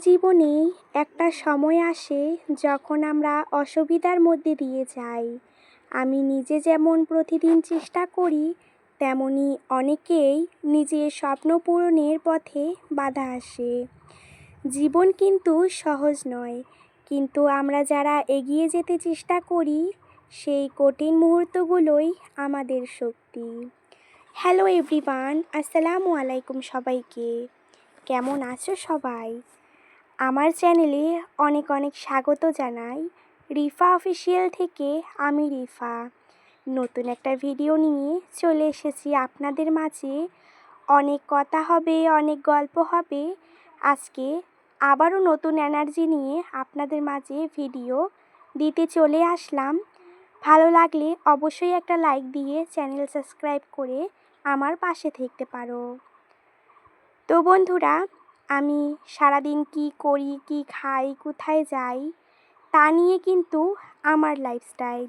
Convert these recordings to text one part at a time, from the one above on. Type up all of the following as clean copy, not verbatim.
জীবনেই একটা সময় আসে যখন আমরা অসুবিধার মধ্যে দিয়ে যাই। আমি নিজে যেমন প্রতিদিন চেষ্টা করি, তেমনি অনেকেই নিজের স্বপ্ন পূরণের পথে বাধা আসে। জীবন কিন্তু সহজ নয়, কিন্তু আমরা যারা এগিয়ে যেতে চেষ্টা করি, সেই কঠিন মুহূর্তগুলোই আমাদের শক্তি। হ্যালো এভরিওয়ান, আসসালামু আলাইকুম সবাইকে। কেমন আছো সবাই? আমার চ্যানেলে অনেক অনেক স্বাগত জানাই। রিফা অফিসিয়াল থেকে আমি রিফা নতুন একটা ভিডিও নিয়ে চলে এসেছি আপনাদের মাঝে। অনেক কথা হবে, অনেক গল্প হবে। আজকে আবারও নতুন এনার্জি নিয়ে আপনাদের মাঝে ভিডিও দিতে চলে আসলাম। ভালো লাগলে অবশ্যই একটা লাইক দিয়ে চ্যানেল সাবস্ক্রাইব করে আমার পাশে থাকতে পারো। তো বন্ধুরা, আমি সারাদিন কি করি, কি খাই, কোথায় যাই, তা নিয়ে কিন্তু আমার লাইফস্টাইল,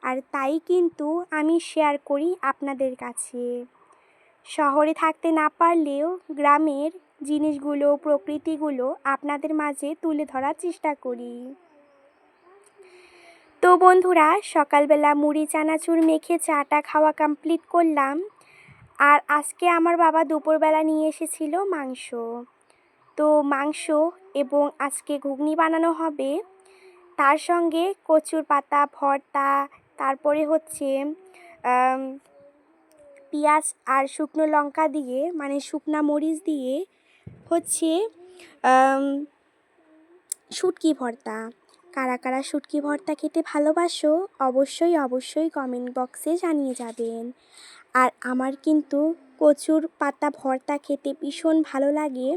আর তাই কিন্তু আমি শেয়ার করি আপনাদের কাছে। শহরে থাকতে না পারলেও গ্রামের জিনিসগুলো, প্রকৃতিগুলো আপনাদের মাঝে তুলে ধরার চেষ্টা করি। তো বন্ধুরা, সকালবেলা মুড়ি চানাচুর মেখে চাটা খাওয়া কমপ্লিট করলাম। আর আজকে আমার বাবা দুপুরবেলা নিয়ে এসেছিল মাংস। তো মাংস এবং আজকে ঘুগনি বানানো হবে। তার সঙ্গে কচুর পাতা ভর্তা, তারপরে হচ্ছে পেঁয়াজ আর শুকনো লঙ্কা দিয়ে, মানে শুকনা মরিচ দিয়ে হচ্ছে শুটকি ভর্তা। কারা কারা শুটকি ভর্তা খেতে ভালোবাসো অবশ্যই অবশ্যই কমেন্ট বক্সে জানিয়ে যাবেন। আর আমার কিন্তু কচুর পাতা ভর্তা খেতে ভীষণ ভালো লাগে।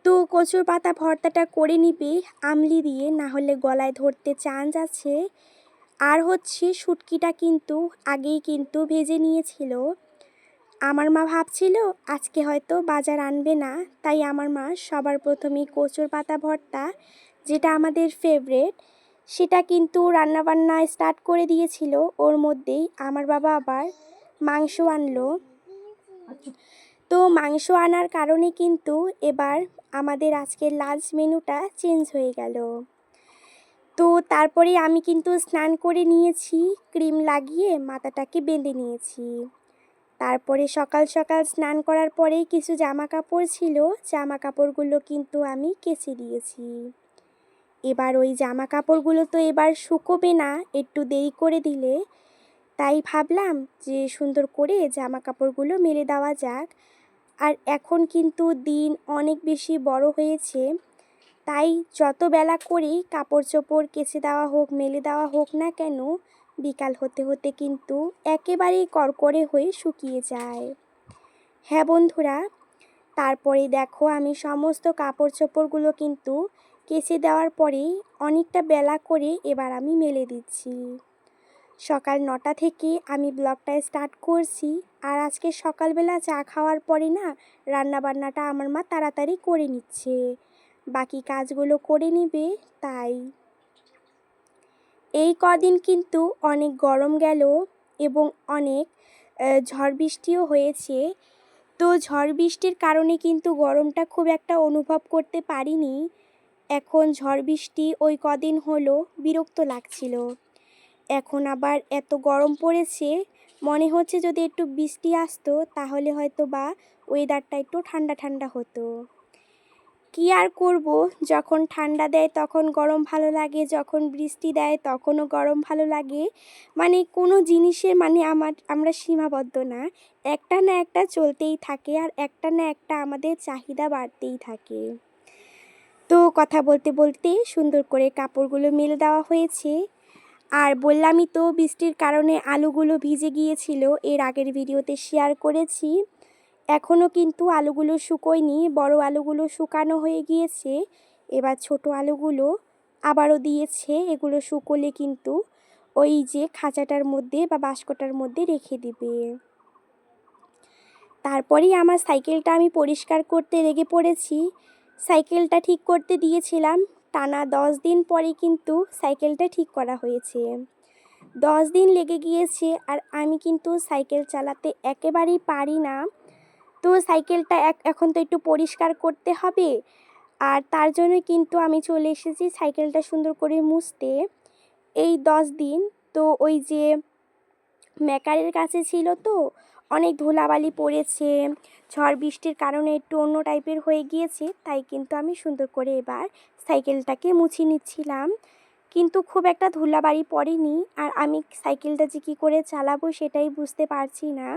তো কচুর পাতা ভর্তাটা করে নিবে আমলি দিয়ে, না হলে গলায় ধরতে চান্স আছে। আর হচ্ছে শুটকিটা কিন্তু আগেই কিন্তু ভেজে নিয়েছিল। আমার মা ভাবছিল আজকে হয়তো বাজার আনবে না, তাই আমার মা সবার প্রথমেই কচুর পাতা ভর্তা, যেটা আমাদের ফেভারেট, সেটা কিন্তু রান্নাবান্না স্টার্ট করে দিয়েছিল। ওর মধ্যেই আমার বাবা আবার মাংস আনলো। তো মাংস আনার কারণে কিন্তু এবার আমাদের আজকের লাঞ্চ মেনুটা চেঞ্জ হয়ে গেল। তো তারপরে আমি কিন্তু স্নান করে নিয়েছি, ক্রিম লাগিয়ে মাথাটাকে বেঁধে নিয়েছি। তারপরে সকাল সকাল স্নান করার পরেই কিছু জামা কাপড় ছিল, জামা কাপড়গুলো কিন্তু আমি কেচে দিয়েছি। এবার ওই জামা কাপড়গুলো তো এবার শুকোবে না একটু দেরি করে দিলে, তাই ভাবলাম যে সুন্দর করে জামা কাপড়গুলো মেলে দেওয়া যাক। আর এখন কিন্তু দিন অনেক বেশি বড় হয়েছে, তাই যত বেলা করেই কাপড় চোপড় কেচে দেওয়া হোক, মেলে দেওয়া হোক না কেন, বিকাল হতে হতে কিন্তু একেবারেই কড়কড়ে হয়ে শুকিয়ে যায়। হ্যাঁ বন্ধুরা, তারপরে দেখো আমি সমস্ত কাপড় চোপড়গুলো কিন্তু কেচে দেওয়ার পরেই অনেকটা বেলা করে এবার আমি মেলে দিচ্ছি। সকাল 9টা থেকে আমি ব্লগটা স্টার্ট করছি। আর আজকে সকালবেলা চা খাওয়ার পরে না রান্নাবান্নাটা আমার মা তাড়াতাড়ি করে নিচ্ছে, বাকি কাজগুলো করে নিবে। তাই এই কদিন কিন্তু অনেক গরম গেল এবং অনেক ঝড় বৃষ্টিও হয়েছে। তো ঝড় বৃষ্টির কারণে কিন্তু গরমটা খুব একটা অনুভব করতে পারিনি। এখন ঝড় বৃষ্টি ওই কদিন হলো বিরক্ত লাগছিল। এখন আবার এত গরম পড়েছে, মনে হচ্ছে যদি একটু বৃষ্টি আসতো তাহলে হয়তো বা ওয়েদারটা একটু ঠান্ডা ঠান্ডা হতো। কি আর করব, যখন ঠান্ডা দেয় তখন গরম ভালো লাগে, যখন বৃষ্টি দেয় তখনও গরম ভালো লাগে। মানে কোনো জিনিসের মানে আমরা সীমাবদ্ধ না, একটা না একটা চলতেই থাকে, আর একটা না একটা আমাদের চাহিদা বাড়তেই থাকে। তো কথা বলতে বলতে সুন্দর করে কাপড়গুলো মেলে দেওয়া হয়েছে। আর বললামই তো বৃষ্টির কারণে আলুগুলো ভিজে গিয়েছিল, এর আগের ভিডিওতে শেয়ার করেছি। এখনও কিন্তু আলুগুলো শুকোয়নি, বড় আলুগুলো শুকানো হয়ে গিয়েছে। এবার ছোট আলুগুলো আবারও দিয়েছে, এগুলো শুকোলে কিন্তু ওই যে খাঁচাটার মধ্যে বা বাস্কটার মধ্যে রেখে দিবে। তারপরেই আমার সাইকেলটা আমি পরিষ্কার করতে লেগে পড়েছি। সাইকেলটা ঠিক করতে দিয়েছিলাম, টানা 10 দিন পরে কিন্তু সাইকেলটা ঠিক করা হয়েছে। 10 দিন লেগে গিয়েছে, আর আমি কিন্তু সাইকেল চালাতে একেবারেই পারি না। তো সাইকেলটা এখন তো একটু পরিষ্কার করতে হবে। আর তার জন্য কিন্তু আমি চলে এসেছি সাইকেলটা সুন্দর করে মুছতে। এই 10 দিন তো ওই যে মেকারের কাছে ছিল তো অনেক ধুলাবালি পড়েছে, ঝড় বৃষ্টির কারণে একটু অন্য টাইপের হয়ে গিয়েছে, তাই কিন্তু আমি সুন্দর করে এবার সাইকেলটাকে মুছে নিচ্ছিলাম। কিন্তু খুব একটা ধুলাবালি পড়েনি, আর আমি সাইকেলটা যে কী করে চালাবো সেটাই বুঝতে পারছি না।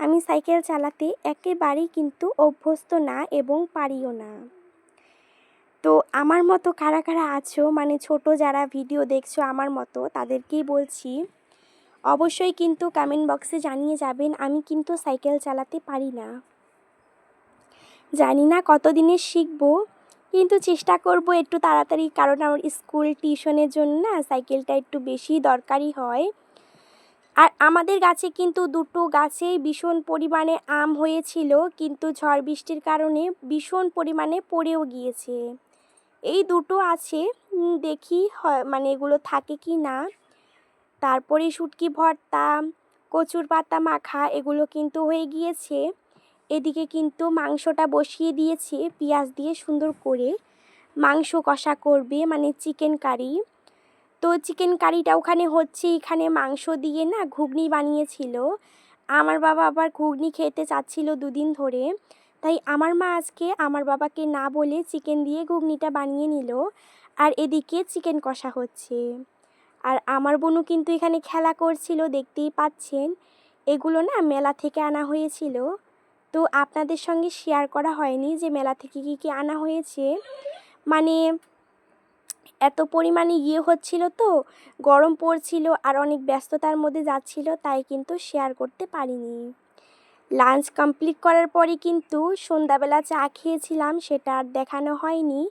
আমি সাইকেল চালাতে একেবারেই কিন্তু অভ্যস্ত না এবং পারিও না। তো আমার মতো কারা কারা আছো, মানে ছোট যারা ভিডিও দেখছো আমার মতো, তাদেরকেই বলছি অবশ্যই কিন্তু কমেন্ট বক্সে জানিয়ে যাবেন। আমি কিন্তু সাইকেল চালাতে পারি না, জানি না কতদিনে শিখবো, কিন্তু চেষ্টা করব একটু তাড়াতাড়ি, কারণ আমার স্কুল টিউশনের জন্য না সাইকেলটা একটু বেশি দরকারি হয়। আর আমাদের গাছে কিন্তু দুটো গাছেই ভীষণ পরিমাণে আম হয়েছিল, কিন্তু ঝড় বৃষ্টির কারণে ভীষণ পরিমাণে পড়েও গিয়েছে। এই দুটো আছে, দেখি মানে এগুলো থাকে কি না। তারপরে শুটকি ভর্তা, কচুর পাতা মাখা এগুলো কিন্তু হয়ে গিয়েছে। এদিকে কিন্তু মাংসটা বসিয়ে দিয়েছে পেঁয়াজ দিয়ে সুন্দর করে। মাংস কষা করবে, মানে চিকেন কারি। তো চিকেন কারিটা ওখানে হচ্ছে, এখানে মাংস দিয়ে না ঘুগনি বানিয়েছিল। আমার বাবা আবার ঘুগনি খেতে চাচ্ছিল দুদিন ধরে, তাই আমার মা আজকে আমার বাবাকে না বলে চিকেন দিয়ে ঘুগনিটা বানিয়ে নিল। আর এদিকে চিকেন কষা হচ্ছে। আর আমার বোনও কিন্তু এখানে খেলা করছিল, দেখতেই পাচ্ছেন। এগুলো না মেলা থেকে আনা হয়েছিল, তো আপনাদের সঙ্গে শেয়ার করা হয়নি যে মেলা থেকে কী কী আনা হয়েছে। মানে এত পরিমাণে হচ্ছিল তো, গরম পড়ছিল আর অনেক ব্যস্ততার মধ্যে যাচ্ছিল, তাই কিন্তু শেয়ার করতে পারিনি। লাঞ্চ কমপ্লিট করার পরে কিন্তু সন্ধ্যাবেলা চা খেয়েছিলাম, সেটা আর দেখানো হয়নি।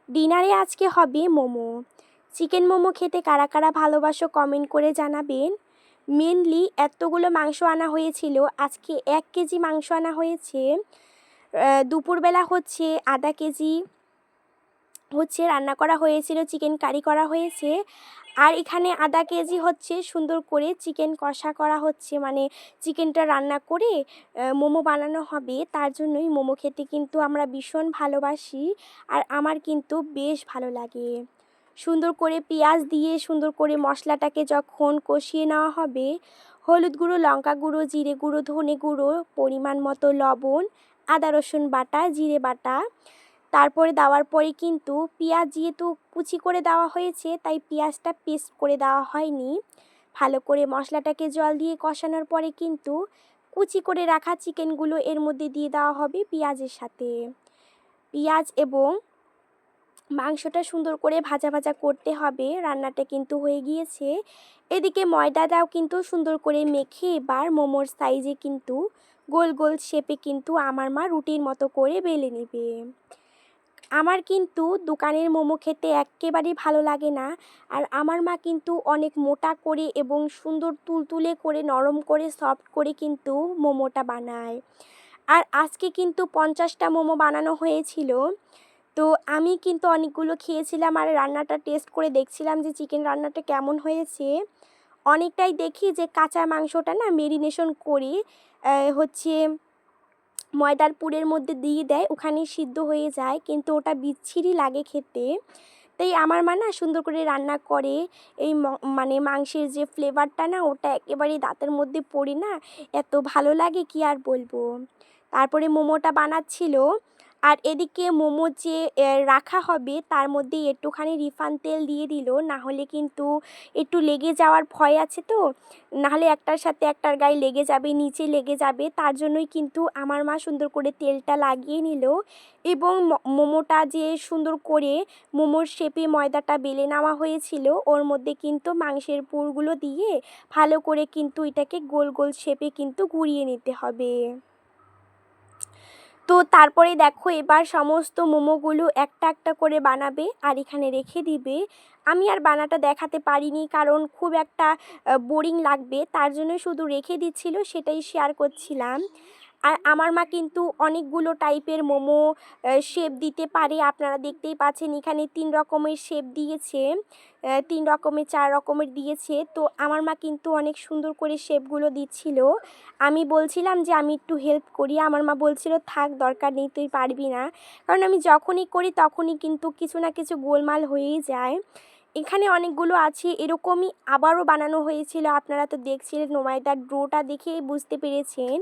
ডিনারে আজকে হবে মোমো। চিকেন মোমো খেতে কারা কারা ভালোবাসো কমেন্ট করে জানাবেন। মেনলি এতগুলো মাংস আনা হয়েছিল, আজকে 1 কেজি মাংস আনা হয়েছে। দুপুরবেলা হচ্ছে আধা কেজি হচ্ছে রান্না করা হয়েছিল, চিকেন কারি করা হয়েছে। আর এখানে আধা কেজি হচ্ছে সুন্দর করে চিকেন কষা করা হচ্ছে, মানে চিকেনটা রান্না করে মোমো বানানো হবে। তার জন্যই মোমো খেতে কিন্তু আমরা ভীষণ ভালোবাসি, আর আমার কিন্তু বেশ ভালো লাগে। সুন্দর করে পেঁয়াজ দিয়ে সুন্দর করে মশলাটাকে যখন কষিয়ে নেওয়া হবে, হলুদ গুঁড়ো, লঙ্কা গুঁড়ো, জিরে গুঁড়ো, ধনে গুঁড়ো, পরিমাণ মতো লবণ, আদা রসুন বাটা, জিরে বাটা, তারপরে দেওয়ার পরে কিন্তু পেঁয়াজ যেহেতু কুচি করে দেওয়া হয়েছে, তাই পেঁয়াজটা পেস্ট করে দেওয়া হয়নি। ভালো করে মশলাটাকে জল দিয়ে কষানোর পরে কিন্তু কুচি করে রাখা চিকেনগুলো এর মধ্যে দিয়ে দেওয়া হবে পেঁয়াজের সাথে। পেঁয়াজ এবং মাংসটা সুন্দর করে ভাজা ভাজা করতে হবে। রান্নাটা কিন্তু হয়ে গিয়েছে। এদিকে ময়দাটাও কিন্তু সুন্দর করে মেখে এবার মোমোর সাইজে কিন্তু গোল গোল শেপে কিন্তু আমার মা রুটির মতো করে বেলে নেবে। আমার কিন্তু দোকানের মোমো খেতে একেবারেই ভালো লাগে না, আর আমার মা কিন্তু অনেক মোটা করে এবং সুন্দর তুলতুলে করে, নরম করে, সফট করে কিন্তু মোমোটা বানায়। আর আজকে কিন্তু 50টা মোমো বানানো হয়েছিল। তো আমি কিন্তু অনেকগুলো খেয়েছিলাম, আর রান্নাটা টেস্ট করে দেখছিলাম যে চিকেন রান্নাটা কেমন হয়েছে। অনেকটাই দেখি যে কাঁচা মাংসটা না মেরিনেশন করে হচ্ছে ময়দার পুরের মধ্যে দিয়ে দেয়, ওখানে সিদ্ধ হয়ে যায়, কিন্তু ওটা বিচ্ছিরি লাগে খেতে। তাই আমার মা না সুন্দর করে রান্না করে। এই মানে মাংসের যে ফ্লেভারটা না, ওটা একেবারেই দাঁতের মধ্যে পড়ে না, এত ভালো লাগে কি আর বলবো। তারপরে মোমোটা বানাচ্ছিল, আর এদিকে মোমো যে রাখা হবে তার মধ্যে একটুখানি রিফাইন তেল দিয়ে দিল, না হলে কিন্তু একটু লেগে যাওয়ার ভয় আছে, তো নাহলে একটার সাথে একটার গায়ে লেগে যাবে, নিচে লেগে যাবে। তার জন্যই কিন্তু আমার মা সুন্দর করে তেলটা লাগিয়ে নিল, এবং মোমোটা যে সুন্দর করে মোমোর শেপে ময়দাটা বেলে নেওয়া হয়েছিল, ওর মধ্যে কিন্তু মাংসের পুরগুলো দিয়ে ভালো করে কিন্তু এটাকে গোল গোল শেপে কিন্তু ঘুরিয়ে নিতে হবে। তো তারপরে দেখো এবার সমস্ত মোমোগুলো একটা একটা করে বানাবে আর এখানে রেখে দিবে। আমি আর বানাটা দেখাতে পারিনি, কারণ খুব একটা বোরিং লাগবে, তার জন্য শুধু রেখে দিচ্ছিল, সেটাই শেয়ার করছিলাম। আর আমার মা কিন্তু অনেকগুলো টাইপের মোমো শেপ দিতে পারে। আপনারা দেখতেই পাচ্ছেন এখানে 3 রকমের শেপ দিয়েছে, 3 রকমের 4 রকমের দিয়েছে। তো আমার মা কিন্তু অনেক সুন্দর করে শেপগুলো দিচ্ছিল। আমি বলছিলাম যে আমি একটু হেল্প করি, আমার মা বলছিল থাক দরকার নেই, তুই পারবি না। কারণ আমি যখনই করি তখনই কিন্তু কিছু না কিছু গোলমাল হয়েই যায়। এখানে অনেকগুলো আছে, এরকমই আবারও বানানো হয়েছিল। আপনারা তো দেখছিলেন ময়দার ডোটা দেখেই বুঝতে পেরেছেন।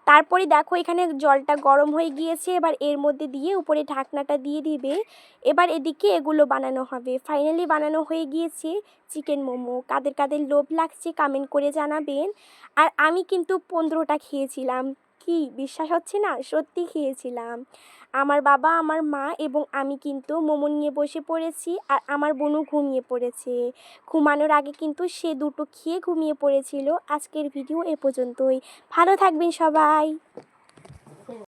তারপরে দেখো এখানে জলটা গরম হয়ে গিয়েছে, এবার এর মধ্যে দিয়ে উপরে ঢাকনাটা দিয়ে দিবে। এবার এদিকে এগুলো বানানো হবে। ফাইনালি বানানো হয়ে গিয়েছে চিকেন মোমো। কাদের কাদের লোভ লাগছে কমেন্ট করে জানাবেন। আর আমি কিন্তু 15টা খেয়েছিলাম। কি বিশ্বাস হচ্ছে না? সত্যি খেয়েছিলাম। আমার বাবা, আমার মা এবং আমি কিন্তু মোমো নিয়ে বসে পড়েছি, আর আমার বোনও ঘুমিয়ে পড়েছে। ঘুমানোর আগে কিন্তু সে দুটো খেয়ে ঘুমিয়ে পড়েছিল। আজকের ভিডিও এ পর্যন্তই। ভালো থাকবেন সবাই।